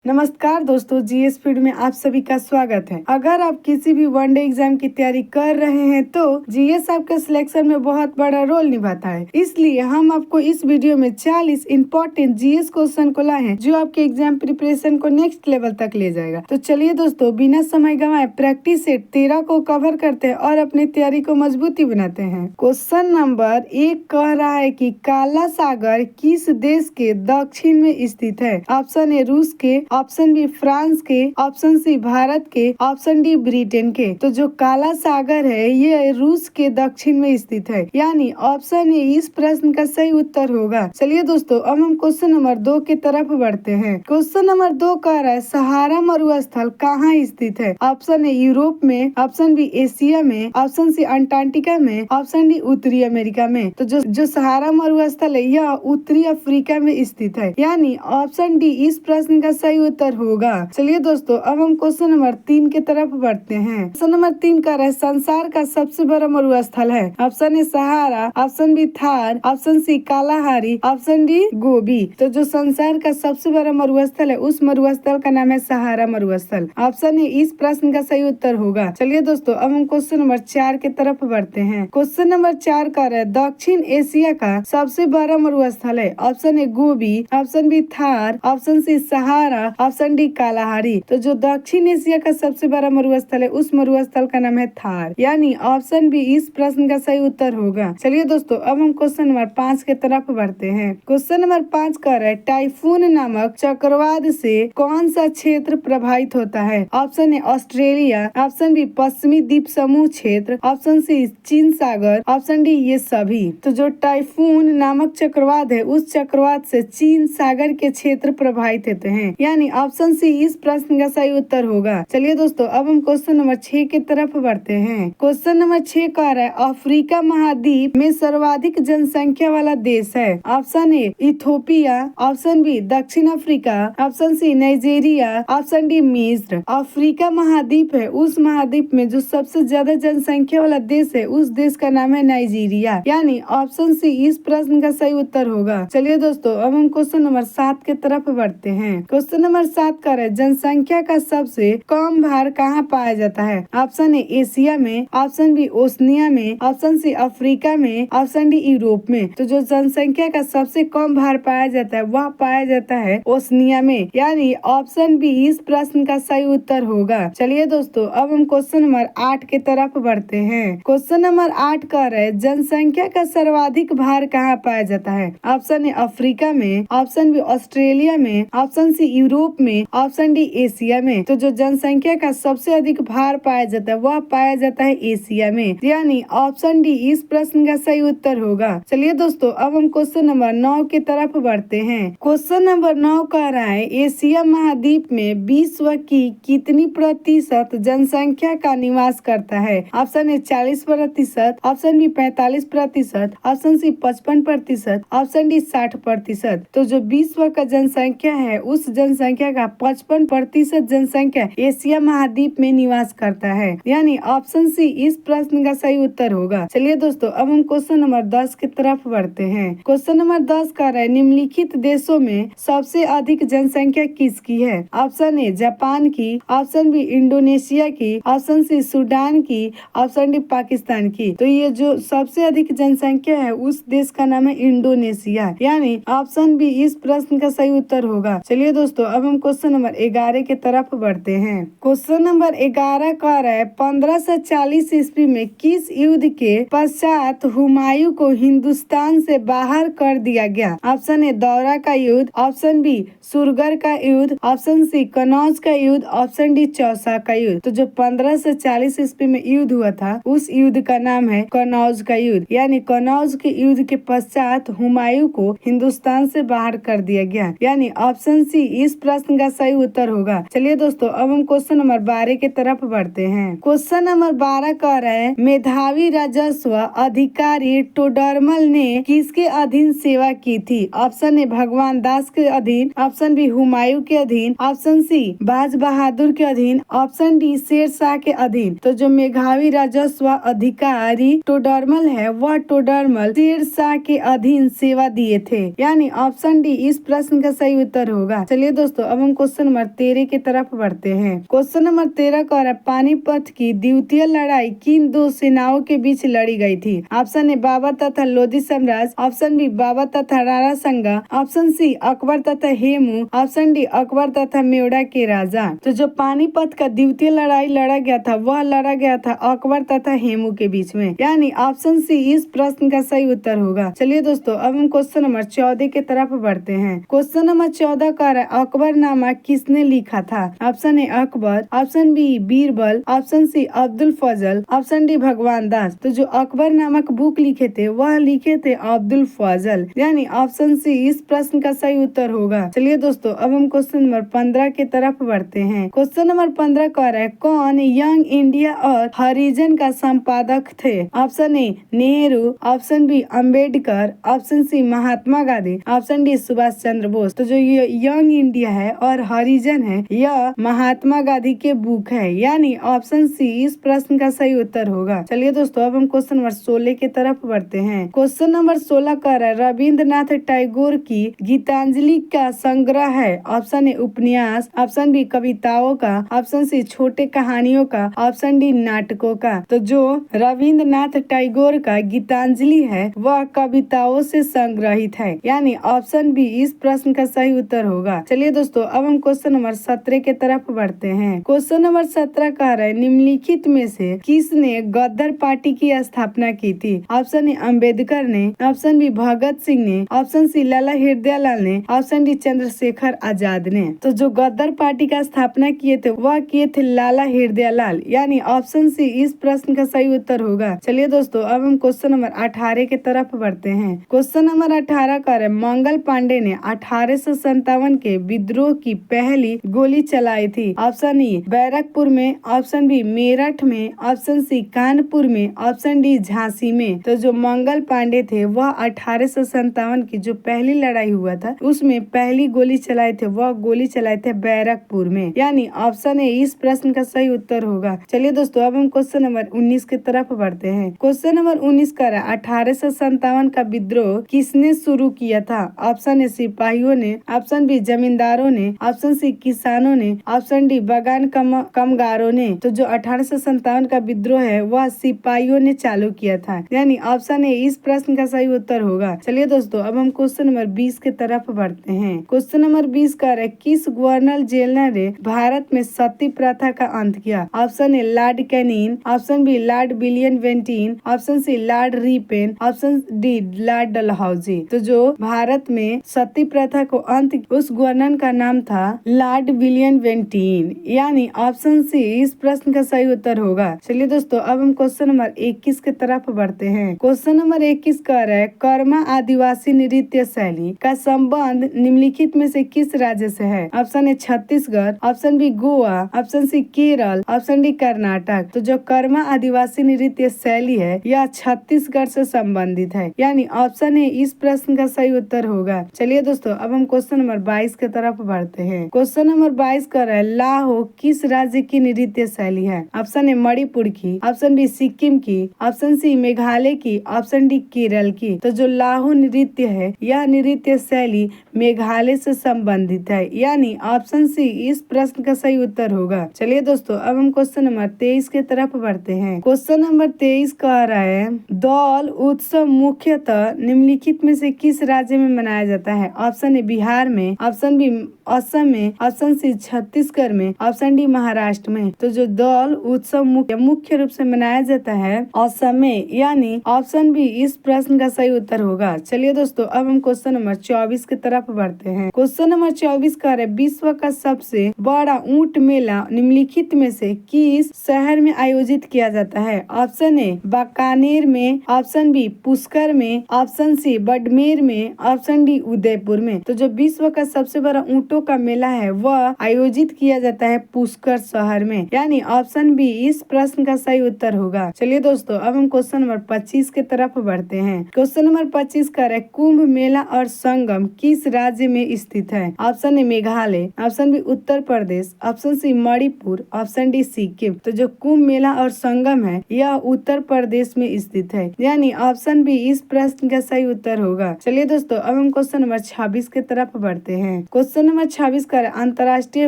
नमस्कार दोस्तों, GS feed में आप सभी का स्वागत है। अगर आप किसी भी वनडे एग्जाम की तैयारी कर रहे हैं तो जीएस आपके सिलेक्शन में बहुत बड़ा रोल निभाता है। इसलिए हम आपको इस वीडियो में 40 इम्पोर्टेंट जीएस क्वेश्चन को लाए हैं जो आपके एग्जाम प्रिपरेशन को नेक्स्ट लेवल तक ले जाएगा। तो चलिए दोस्तों, बिना समय गंवाए प्रैक्टिस सेट 13 को कवर करते हैं और अपनी तैयारी को मजबूती बनाते हैं। क्वेश्चन नंबर 1 कह रहा है कि काला सागर किस देश के दक्षिण में स्थित है? ऑप्शन ए रूस के, ऑप्शन बी फ्रांस के, ऑप्शन सी भारत के, ऑप्शन डी ब्रिटेन के। तो जो काला सागर है ये रूस के दक्षिण में स्थित है, यानी ऑप्शन ए इस प्रश्न का सही उत्तर होगा। चलिए दोस्तों, अब हम क्वेश्चन नंबर 2 की तरफ बढ़ते हैं। क्वेश्चन नंबर 2 कह रहा है सहारा मरुस्थल कहाँ स्थित है? ऑप्शन ए यूरोप में, ऑप्शन बी एशिया में, ऑप्शन सी अंटार्कटिका में, ऑप्शन डी उत्तरी अमेरिका में। तो जो सहारा मरुस्थल है यह उत्तरी अफ्रीका में स्थित है, यानी ऑप्शन डी इस प्रश्न का सही उत्तर होगा। चलिए दोस्तों, अब हम क्वेश्चन नंबर 3 की तरफ बढ़ते हैं। क्वेश्चन नंबर 3 का है संसार का सबसे बड़ा मरुस्थल है? Option A Sahara, option B Thar, option C Kalahari, option D Gobi. तो जो संसार का सबसे बड़ा मरुस्थल है उस मरुस्थल का नाम है सहारा मरुस्थल। ऑप्शन ए इस प्रश्न का सही उत्तर होगा। चलिए दोस्तों, अब हम क्वेश्चन नंबर 4 की तरफ बढ़ते हैं। क्वेश्चन नंबर 4 का है दक्षिण एशिया का सबसे बड़ा मरुस्थल है? Option A Gobi, option B Thar, option C Sahara, option D Kalahari. तो जो दक्षिण एशिया का सबसे बड़ा मरुस्थल है उस मरुस्थल का नाम है थार, यानी ऑप्शन बी इस प्रश्न का सही उत्तर होगा। चलिए दोस्तों, अब हम क्वेश्चन नंबर 5 के तरफ बढ़ते हैं। क्वेश्चन नंबर 5 का है टाइफून नामक चक्रवात से कौन सा क्षेत्र प्रभावित होता है? Option A Australia, option B पश्चिमी द्वीप समूह क्षेत्र, ऑप्शन सी चीन सागर, ऑप्शन डी ये सभी। तो जो टाइफून नामक चक्रवात है उस चक्रवात से चीन सागर के क्षेत्र प्रभावित होते हैं, यानी ऑप्शन सी इस प्रश्न का सही उत्तर होगा। चलिए दोस्तों, अब हम क्वेश्चन नंबर 6 की तरफ बढ़ते हैं। क्वेश्चन नंबर 6 कह रहा है अफ्रीका महाद्वीप में सर्वाधिक जनसंख्या वाला देश है? Option A Ethiopia, option B दक्षिण Africa, option C Nigeria, option D मिस्र। अफ्रीका महाद्वीप है, उस महाद्वीप में जो सबसे ज्यादा जनसंख्या वाला देश है उस देश का नाम है नाइजीरिया, यानी ऑप्शन सी इस प्रश्न का सही उत्तर होगा। चलिए दोस्तों, अब हम क्वेश्चन नंबर 7 की तरफ बढ़ते हैं। क्वेश्चन नंबर 7 का है जनसंख्या का सबसे कम भार कहाँ पाया जाता है? ऑप्शन ए एशिया में, ऑप्शन बी ओशनिया में, ऑप्शन सी अफ्रीका में, ऑप्शन डी यूरोप में। तो जो जनसंख्या का सबसे कम भार पाया जाता है वह पाया जाता है ओशनिया में, यानी ऑप्शन बी इस प्रश्न का सही उत्तर होगा। चलिए दोस्तों, अब हम क्वेश्चन नंबर 8 के तरफ बढ़ते हैं। क्वेश्चन नंबर 8 का है जनसंख्या का सर्वाधिक भार कहाँ पाया जाता है? ऑप्शन ए अफ्रीका में, ऑप्शन बी ऑस्ट्रेलिया में, ऑप्शन सी यूरोप में, ऑप्शन डी एशिया में। तो जो जनसंख्या का सबसे अधिक भार पाया जाता है वह पाया जाता है एशिया में, यानी ऑप्शन डी इस प्रश्न का सही उत्तर होगा। चलिए दोस्तों, अब हम क्वेश्चन नंबर 9 की तरफ बढ़ते हैं। क्वेश्चन नंबर 9 कह रहा है एशिया महाद्वीप में विश्व की कितनी प्रतिशत जनसंख्या का निवास करता है? Option A 40%, option B 45%, option C 55%, option D 60%। तो जो विश्व का जनसंख्या है उस जनसंख्या का 55% जनसंख्या एशिया महाद्वीप में निवास करता है, यानी ऑप्शन सी इस प्रश्न का सही उत्तर होगा। चलिए दोस्तों, अब हम क्वेश्चन नंबर 10 की तरफ बढ़ते हैं। क्वेश्चन नंबर 10 का है निम्नलिखित देशों में सबसे अधिक जनसंख्या किसकी है? ऑप्शन ए जापान की, ऑप्शन बी इंडोनेशिया की, ऑप्शन सी सूडान की, ऑप्शन डी पाकिस्तान की। तो ये जो सबसे अधिक जनसंख्या है उस देश का नाम है इंडोनेशिया, यानी ऑप्शन बी इस प्रश्न का सही उत्तर होगा। चलिए दोस्तों, अब हम क्वेश्चन नंबर 11 की तरफ बढ़ते हैं। क्वेश्चन नंबर 11 कह रहा है 1540 ईस्वी में किस युद्ध के पश्चात हुमायूं को हिंदुस्तान से बाहर कर दिया गया? ऑप्शन ए दौरा का युद्ध, ऑप्शन बी सुरगर का युद्ध, ऑप्शन सी कनौज का युद्ध, ऑप्शन डी चौसा का युद्ध। तो जो 1540 ईस्वी में युद्ध हुआ था उस युद्ध का नाम है कनौज का युद्ध, यानी कनौज के युद्ध के पश्चात हुमायूं को हिंदुस्तान से बाहर कर दिया गया, यानी ऑप्शन सी इस प्रश्न का सही उत्तर होगा। चलिए दोस्तों, अब हम क्वेश्चन नंबर 12 की तरफ बढ़ते हैं। क्वेश्चन नंबर 12 कह रहा है मेधावी राजस्व अधिकारी टोडरमल ने किसके अधीन सेवा की थी? ऑप्शन ए भगवान दास के अधीन, ऑप्शन बी हुमायूं के अधीन, ऑप्शन सी बाज बहादुर के अधीन, ऑप्शन डी शेर शाह के अधीन। तो जो मेधावी राजस्व अधिकारी टोडरमल है वह टोडरमल शेर शाह के अधीन सेवा दिए थे, यानी ऑप्शन डी इस प्रश्न का सही उत्तर होगा। चलिए दोस्तों, दोस्तों अब हम क्वेश्चन नंबर 13 की तरफ बढ़ते हैं। क्वेश्चन नंबर 13 कह रहा है पानीपत की द्वितीय लड़ाई किन दो सेनाओं के बीच लड़ी गई थी? ऑप्शन ए बाबर तथा लोधी साम्राज्य, ऑप्शन बी बाबर तथा राणा संगा, ऑप्शन सी अकबर तथा हेमू, ऑप्शन डी अकबर तथा मेवाड़ के राजा। तो जो पानीपत का द्वितीय लड़ाई लड़ा गया था वह लड़ा गया था अकबर तथा हेमू के बीच में, यानी ऑप्शन सी इस प्रश्न का सही उत्तर होगा। चलिए दोस्तों अब हम क्वेश्चन नंबर 14 की तरफ बढ़ते हैं। क्वेश्चन नंबर 14 का अकबरनामा किसने लिखा था? Option A Akbar, option B Birbal, option C Abdul Fazal, option D Bhagwan Das. तो जो अकबर नामक बुक लिखे थे वह लिखे थे अब्दुल फजल, यानी ऑप्शन सी इस प्रश्न का सही उत्तर होगा। चलिए दोस्तों अब हम क्वेश्चन नंबर 15 की तरफ बढ़ते हैं। क्वेश्चन नंबर 15 कह रहा है कौन यंग इंडिया और हरिजन का संपादक थे? Option A Nehru, option B Ambedkar, option C Mahatma Gandhi, option D Subhash Chandra Bose. तो जो ये यंग इंडिया है और हरिजन है यह महात्मा गांधी के बुक है, यानी ऑप्शन सी इस प्रश्न का सही उत्तर होगा। चलिए दोस्तों अब हम क्वेश्चन नंबर 16 की तरफ बढ़ते हैं। क्वेश्चन नंबर 16 कह रहा है रविंद्रनाथ टैगोर की गीतांजलि का संग्रह है? ऑप्शन ए उपन्यास, ऑप्शन बी कविताओं का, ऑप्शन सी छोटे कहानियों का, ऑप्शन डी नाटकों का। तो जो रविंद्रनाथ टैगोर का गीतांजलि है वह कविताओं से संग्रहित है, यानी ऑप्शन बी इस प्रश्न का सही उत्तर होगा। चलिए दोस्तों अब हम क्वेश्चन नंबर 17 के तरफ बढ़ते हैं। क्वेश्चन नंबर 17 कह रहा है निम्नलिखित में से किसने गदर पार्टी की स्थापना की थी? ऑप्शन ए अम्बेडकर ने, ऑप्शन बी भगत सिंह ने, ऑप्शन सी लाला हृदयालाल ने, ऑप्शन डी चंद्रशेखर आजाद ने। तो जो गदर पार्टी का स्थापना किए थे वह किए थे लाला हृदयालाल, यानी ऑप्शन सी इस प्रश्न का सही उत्तर होगा। चलिए दोस्तों अब हम क्वेश्चन नंबर 18 के तरफ बढ़ते हैं। क्वेश्चन नंबर 18 का है मंगल पांडे ने 1857 के विद्रोह की पहली गोली चलाई थी? ऑप्शन ई बैरकपुर में, ऑप्शन बी मेरठ में, ऑप्शन सी कानपुर में, ऑप्शन डी झांसी में। तो जो मंगल पांडे थे वह 1857 की जो पहली लड़ाई हुआ था उसमें पहली गोली चलाए थे, वह गोली चलाए थे बैरकपुर में, यानी ऑप्शन ए इस प्रश्न का सही उत्तर होगा। चलिए दोस्तों अब हम क्वेश्चन नंबर 19 की तरफ बढ़ते हैं। क्वेश्चन नंबर 19 का 1857 का विद्रोह किसने शुरू किया था? ऑप्शन ए सिपाहियों ने, ऑप्शन बी जमींदारों ने, ऑप्शन सी किसानों ने, ऑप्शन डी बगान कामगारों ने। तो जो 1857 का विद्रोह है वह सिपाहियों ने चालू किया था, यानी ऑप्शन ए इस प्रश्न का सही उत्तर होगा। चलिए दोस्तों अब हम क्वेश्चन नंबर 20 के तरफ बढ़ते हैं। क्वेश्चन नंबर 20 का किस गवर्नर जनरल ने भारत में सती प्रथा का अंत किया? Option A Lord Canning, option B Lord William Bentinck, option C Lord Ripon, option D Lord Dalhousie. तो जो भारत में सती प्रथा को अंत उस गवर्नर का नाम था लॉर्ड विलियम बेंटिन, यानी ऑप्शन सी इस प्रश्न का सही उत्तर होगा। चलिए दोस्तों अब हम क्वेश्चन नंबर 21 के तरफ बढ़ते हैं। क्वेश्चन नंबर 21 कह रहा है कर्मा आदिवासी नृत्य शैली का संबंध निम्नलिखित में से किस राज्य से है? Option A Chhattisgarh, option B Goa, option C Kerala, option D Karnataka. तो जो कर्मा आदिवासी नृत्य शैली है यह छत्तीसगढ़ से संबंधित है, यानी ऑप्शन ए इस प्रश्न का सही उत्तर होगा। चलिए दोस्तों अब हम क्वेश्चन नंबर 22 के तरफ बढ़ते हैं। क्वेश्चन नंबर 22 कह रहा है लाहो किस राज्य की नृत्य शैली है? ऑप्शन ए मणिपुर की, ऑप्शन बी सिक्किम की, ऑप्शन सी मेघालय की, ऑप्शन डी केरल की। तो जो लाहो नृत्य है यह नृत्य शैली मेघालय से संबंधित है, यानी ऑप्शन सी इस प्रश्न का सही उत्तर होगा। चलिए दोस्तों अब हम क्वेश्चन नंबर 23 के तरफ बढ़ते हैं। क्वेश्चन नंबर 23 कह रहा है दौल उत्सव मुख्यतः निम्नलिखित में से किस राज्य में मनाया जाता है? ऑप्शन ए बिहार में, ऑप्शन बी असम में, ऑप्शन सी छत्तीसगढ़ में, ऑप्शन डी महाराष्ट्र में। तो जो दौल उत्सव मुख्य रूप से मनाया जाता है असम में, यानी ऑप्शन बी इस प्रश्न का सही उत्तर होगा। चलिए दोस्तों अब हम क्वेश्चन नंबर 24 की तरफ बढ़ते हैं। क्वेश्चन नंबर 24 कह रहे विश्व का सबसे बड़ा ऊंट मेला निम्नलिखित में से किस शहर में आयोजित किया जाता है? ऑप्शन ए बीकानेर में, ऑप्शन बी पुष्कर में, ऑप्शन सी बाड़मेर में, ऑप्शन डी उदयपुर में। तो जो विश्व का सबसे बड़ा ऊंटों का मेला है वह आयोजित किया जाता है पुष्कर शहर में, यानी ऑप्शन बी इस प्रश्न का सही उत्तर होगा। चलिए दोस्तों अब हम क्वेश्चन नंबर 25 के तरफ बढ़ते हैं। क्वेश्चन नंबर 25 का है कुंभ मेला और संगम किस राज्य में स्थित है? Option A Meghalaya, option B Uttar Pradesh, option C Manipur, option D Sikkim. तो जो कुंभ मेला और संगम है यह उत्तर प्रदेश में स्थित है, यानी ऑप्शन बी इस प्रश्न का सही उत्तर होगा। चलिए दोस्तों अब हम क्वेश्चन नंबर 26 के तरफ बढ़ते हैं। क्वेश्चन क्वेश्चन नंबर 26 का अंतर्राष्ट्रीय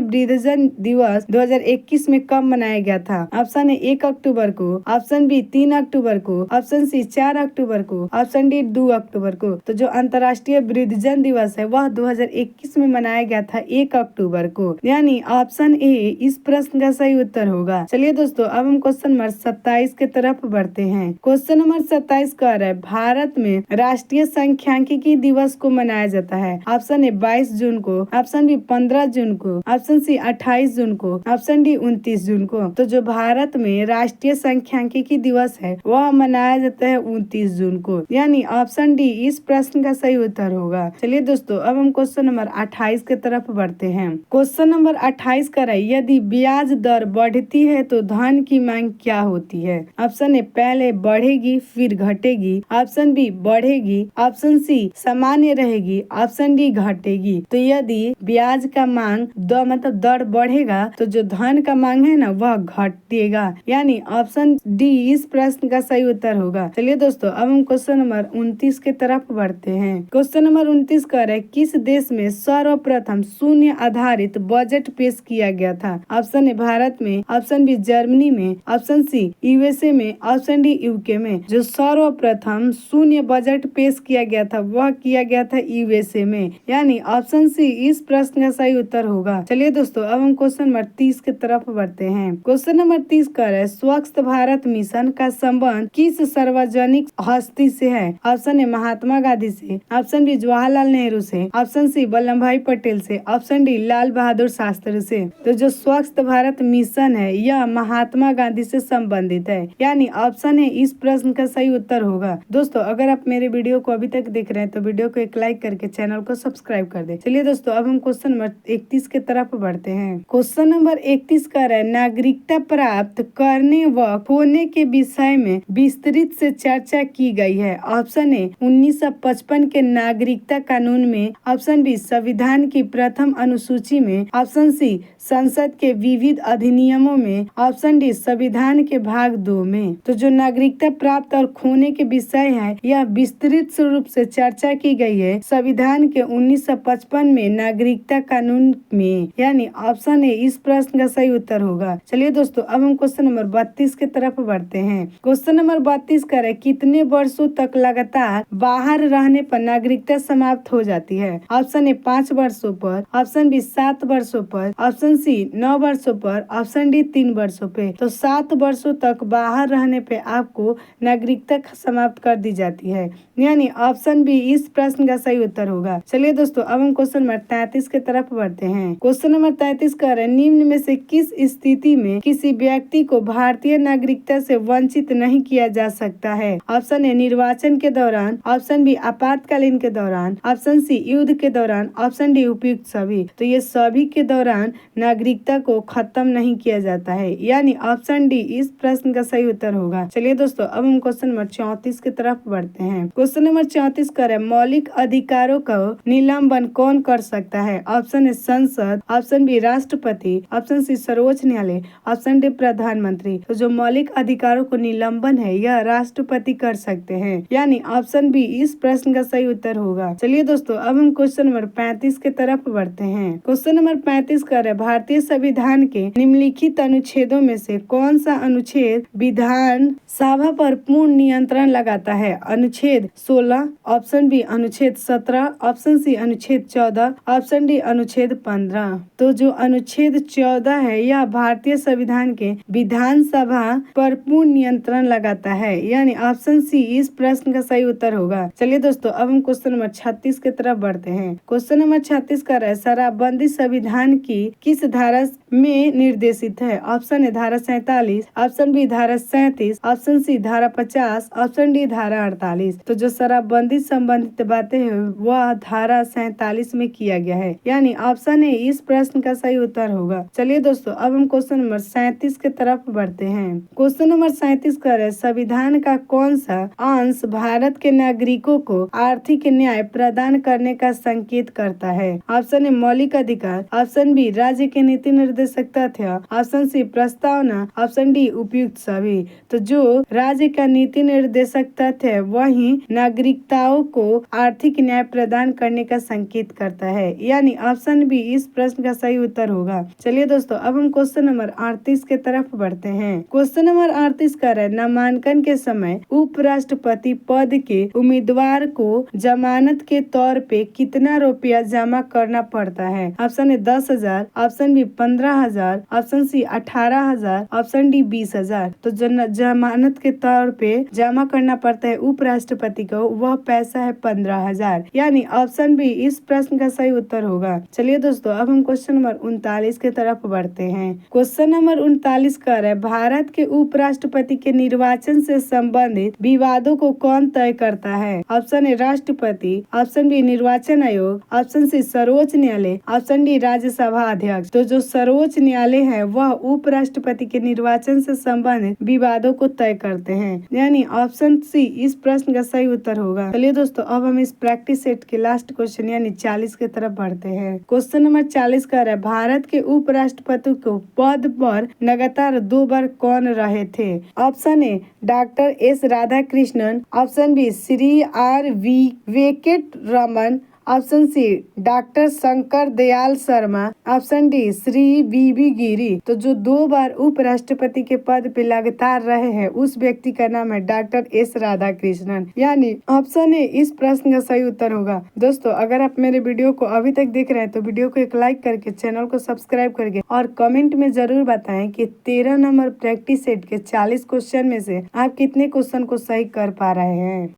वृद्धजन दिवस 2021 में कब मनाया गया था? ऑप्शन ए 1 अक्टूबर को, ऑप्शन बी 3 अक्टूबर को, ऑप्शन सी 4 अक्टूबर को, ऑप्शन डी 2 अक्टूबर को। तो जो अंतर्राष्ट्रीय वृद्धजन दिवस है वह 2021 में मनाया गया था 1 अक्टूबर को, यानी ऑप्शन ए इस प्रश्न का सही उत्तर होगा। चलिए दोस्तों, अब हम क्वेश्चन नंबर 27 के तरफ बढ़ते हैं। क्वेश्चन नंबर 27 कह रहा है भारत में राष्ट्रीय सांख्यिकी दिवस को मनाया जाता है। ऑप्शन ए 22 जून को, ऑप्शन बी 15 जून को, ऑप्शन सी 28 जून को, ऑप्शन डी 29 जून को। तो जो भारत में राष्ट्रीय सांख्यिकी दिवस है वह मनाया जाता है 29 जून को, यानी ऑप्शन डी इस प्रश्न का सही उत्तर होगा। चलिए दोस्तों, अब हम क्वेश्चन नंबर 28 के तरफ बढ़ते हैं। क्वेश्चन नंबर 28 का है यदि ब्याज दर बढ़ती है तो धन की मांग क्या होती है? ऑप्शन ए पहले बढ़ेगी फिर घटेगी, ऑप्शन बी बढ़ेगी, ऑप्शन सी सामान्य रहेगी, ऑप्शन डी घटेगी। तो यदि ब्याज का मांग मतलब दर बढ़ेगा तो जो धन का मांग है ना वह घटेगा, यानी ऑप्शन डी इस प्रश्न का सही उत्तर होगा। चलिए दोस्तों, अब हम क्वेश्चन नंबर 29 के तरफ बढ़ते हैं। क्वेश्चन नंबर 29 कह रहे किस देश में सर्वप्रथम शून्य आधारित बजट पेश किया गया था? ऑप्शन ए भारत में, ऑप्शन बी जर्मनी में, ऑप्शन सी यूएसए में, ऑप्शन डी यूके में। जो सर्वप्रथम शून्य बजट पेश किया गया था वह किया गया था यूएसए में, यानी ऑप्शन सी इस प्रश्न का सही उत्तर होगा। चलिए दोस्तों, अब हम क्वेश्चन नंबर 30 के तरफ बढ़ते हैं। क्वेश्चन नंबर 30 कह रहे स्वच्छ भारत मिशन का संबंध किस सार्वजनिक हस्ती से है? ऑप्शन ए महात्मा गांधी से, ऑप्शन बी जवाहरलाल नेहरू से, ऑप्शन सी वल्लभ भाई पटेल से, ऑप्शन डी लाल बहादुर शास्त्री से। तो जो स्वच्छ भारत मिशन है यह महात्मा गांधी से संबंधित है, यानी ऑप्शन ए इस प्रश्न का सही उत्तर होगा। दोस्तों, अगर आप मेरे वीडियो को अभी तक देख रहे हैं तो वीडियो को एक लाइक करके चैनल को सब्सक्राइब कर दे। चलिए दोस्तों, अब हम क्वेश्चन नंबर 31 के तरफ बढ़ते हैं। क्वेश्चन नंबर 31 का है नागरिकता प्राप्त करने व खोने के विषय में विस्तृत से चर्चा की गई है। ऑप्शन ए 1955 के नागरिकता कानून में, ऑप्शन बी संविधान की प्रथम अनुसूची में, ऑप्शन सी संसद के विविध अधिनियमों में, ऑप्शन डी संविधान के भाग 2 में। तो जो नागरिकता प्राप्त और खोने के विषय है यह विस्तृत रूप से चर्चा की गई है संविधान के 1955 में नागरिकता कानून में, यानी ऑप्शन ए इस प्रश्न का सही उत्तर होगा। चलिए दोस्तों, अब हम क्वेश्चन नंबर 32 के तरफ बढ़ते हैं। क्वेश्चन नंबर 32 का है कितने वर्षों तक लगातार बाहर रहने पर नागरिकता समाप्त हो जाती है? ऑप्शन ए 5 वर्षों पर, ऑप्शन बी 7 वर्षों पर, ऑप्शन सी 9 वर्षों पर, ऑप्शन डी 3 वर्षों पे। तो 7 वर्षों तक बाहर रहने पे आपको नागरिकता समाप्त कर दी जाती है, यानी ऑप्शन बी इस प्रश्न का सही उत्तर होगा। चलिए दोस्तों, अब हम क्वेश्चन नंबर 33 के तरफ बढ़ते हैं। क्वेश्चन नंबर 33 कह रहे निम्न में से किस स्थिति में किसी व्यक्ति को भारतीय नागरिकता से वंचित नहीं किया जा सकता है? ऑप्शन ए निर्वाचन के दौरान, ऑप्शन बी आपातकालीन के दौरान, ऑप्शन सी युद्ध के दौरान, ऑप्शन डी उपयुक्त सभी। तो ये सभी के दौरान नागरिकता को खत्म नहीं किया जाता है, यानी ऑप्शन डी इस प्रश्न का सही उत्तर होगा। चलिए दोस्तों, अब हम क्वेश्चन नंबर 34 की तरफ बढ़ते हैं। क्वेश्चन नंबर 34 कर मौलिक अधिकारों का निलंबन कौन कर सकता है? ऑप्शन ए संसद, ऑप्शन बी राष्ट्रपति, ऑप्शन सी सर्वोच्च न्यायालय, ऑप्शन डी प्रधानमंत्री। तो जो मौलिक अधिकारों को निलंबन है यह राष्ट्रपति कर सकते हैं, यानी ऑप्शन बी इस प्रश्न का सही उत्तर होगा। चलिए दोस्तों, अब हम क्वेश्चन नंबर 35 के तरफ बढ़ते हैं। क्वेश्चन नंबर 35 कर भारतीय संविधान के निम्नलिखित अनुच्छेदों में से कौन सा अनुच्छेद विधान सभा पर पूर्ण नियंत्रण लगाता है? अनुच्छेद 16, ऑप्शन बी अनुच्छेद 17, ऑप्शन सी अनुच्छेद 14, ऑप्शन डी अनुच्छेद 15। तो जो अनुच्छेद 14 है यह भारतीय संविधान के विधानसभा पर पूर्ण नियंत्रण लगाता है, यानी ऑप्शन सी इस प्रश्न का सही उत्तर होगा। चलिए दोस्तों, अब हम क्वेश्चन नंबर 36 की तरफ बढ़ते हैं। क्वेश्चन नंबर 36 का है शराबबंदी संविधान की किस धारा में निर्देशित है? ऑप्शन ए धारा 47, ऑप्शन बी धारा 37, ऑप्शन सी धारा 50, ऑप्शन डी धारा 48। तो जो शराबबंदी संबंधित बातें हैं वह धारा 47 में किया गया है, यानी ऑप्शन ए इस प्रश्न का सही उत्तर होगा। चलिए दोस्तों, अब हम क्वेश्चन नंबर 37 के तरफ बढ़ते हैं। क्वेश्चन नंबर 37 का है संविधान का कौन सा अंश भारत के नागरिकों को आर्थिक न्याय प्रदान करने का संकेत करता है? ऑप्शन ए मौलिक अधिकार, ऑप्शन बी राज्य के नीति निर्देश निर्देशक तथ्य, ऑप्शन सी प्रस्तावना, ऑप्शन डी उपयुक्त सभी। तो जो राज्य का नीति निर्देशक तथ्य है वही नागरिकताओं को आर्थिक न्याय प्रदान करने का संकेत करता है, यानी ऑप्शन बी इस प्रश्न का सही उत्तर होगा। चलिए दोस्तों, अब हम क्वेश्चन नंबर 38 के तरफ बढ़ते हैं। क्वेश्चन नंबर 38 कर है, नामांकन के समय उपराष्ट्रपति पद के उम्मीदवार को जमानत के तौर पे कितना रुपया जमा करना पड़ता है? Option A 10,000, option B 15,000, option C 18,000, option D 20,000। तो जमानत के तौर पे जमा करना पड़ता है उपराष्ट्रपति को, वह पैसा है 15,000, यानी ऑप्शन बी इस प्रश्न का सही उत्तर होगा। चलिए दोस्तों, अब हम क्वेश्चन नंबर 39 के तरफ बढ़ते हैं। क्वेश्चन नंबर 39 कर है, भारत के उपराष्ट्रपति के निर्वाचन से संबंधित विवादों को कौन तय करता है? ऑप्शन ए राष्ट्रपति, ऑप्शन बी निर्वाचन आयोग, ऑप्शन सी सर्वोच्च न्यायालय, ऑप्शन डी राज्यसभा अध्यक्ष। तो जो सर्वोच्च न्यायालय है वह उपराष्ट्रपति के निर्वाचन से संबंधित विवादों को तय करते हैं, यानी ऑप्शन सी इस प्रश्न का सही उत्तर होगा। चलिए दोस्तों, अब हम इस प्रैक्टिस सेट के लास्ट क्वेश्चन यानी 40 की तरफ बढ़ते हैं। क्वेश्चन नंबर 40 का है, भारत के उपराष्ट्रपति को पद पर लगातार 2 बार कौन रहे थे? Option A doctor S Radhakrishnan, option B Shri R V Venkataraman, option C doctor Shankar Dayal Sharma, option D Shri V Giri. तो जो 2 बार उपराष्ट्रपति के पद पे लगातार रहे हैं उस व्यक्ति का नाम है डॉक्टर एस राधाकृष्णन, यानी ऑप्शन ए इस प्रश्न का सही उत्तर होगा। दोस्तों, अगर आप मेरे वीडियो को अभी तक देख रहे हैं तो वीडियो को एक लाइक करके चैनल को सब्सक्राइब करके और कमेंट में जरूर बताएं कि 13 नंबर प्रैक्टिस सेट के 40 क्वेश्चन में से आप कितने क्वेश्चन को सही कर पा रहे हैं।